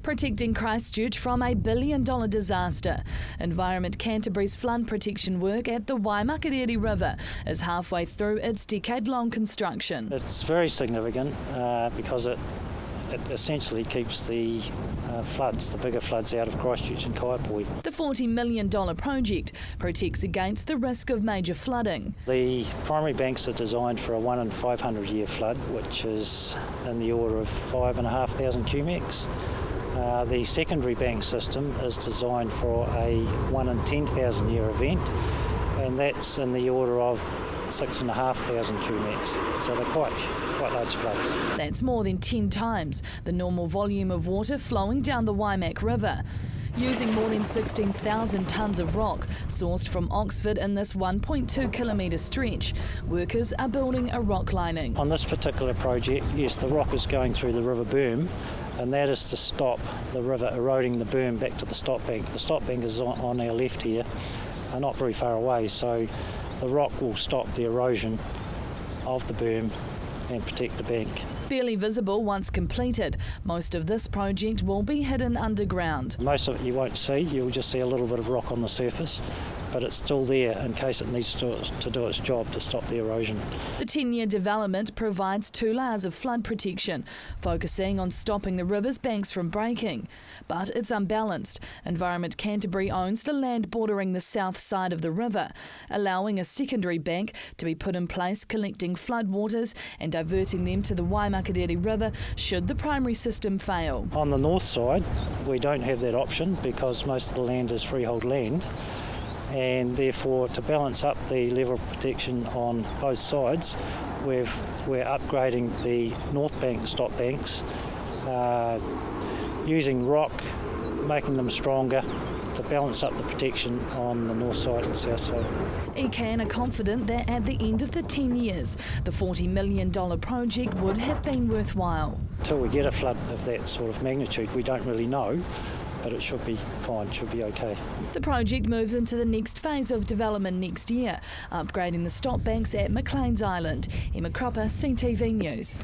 Protecting Christchurch from a billion-dollar disaster. Environment Canterbury's flood protection work at the Waimakariri River is halfway through its decade-long construction. It's very significant because it essentially keeps the bigger floods out of Christchurch and Kaipoi. The $40 million project protects against the risk of major flooding. The primary banks are designed for a 1 in 500 year flood, which is in the order of 5,500 cumecs. The secondary bank system is designed for a 1 in 10,000 year event, and that's in the order of 6,500 cumecs, so they're quite large floods. That's more than 10 times the normal volume of water flowing down the Waimak River. Using more than 16,000 tonnes of rock sourced from Oxford in this 1.2 kilometre stretch, workers are building a rock lining. On this particular project, yes, the rock is going through the river berm, and that is to stop the river eroding the berm back to the stop bank. The stop bank is on our left here, not very far away, so the rock will stop the erosion of the berm and protect the bank. Barely visible once completed, most of this project will be hidden underground. Most of it you won't see, you'll just see a little bit of rock on the surface, but it's still there in case it needs to do its job to stop the erosion. The 10-year development provides 2 layers of flood protection, focusing on stopping the river's banks from breaking. But it's unbalanced. Environment Canterbury owns the land bordering the south side of the river, allowing a secondary bank to be put in place collecting floodwaters and diverting them to the Waimakariri River should the primary system fail. On the north side, we don't have that option because most of the land is freehold land, and therefore to balance up the level of protection on both sides, we're upgrading the north bank stop banks, using rock, making them stronger to balance up the protection on the north side and south side. Ecan are confident that at the end of the 10 years, the $40 million project would have been worthwhile. Until we get a flood of that sort of magnitude, we don't really know, but it should be fine, should be okay. The project moves into the next phase of development next year, upgrading the stop banks at McLean's Island. Emma Cropper, CTV News.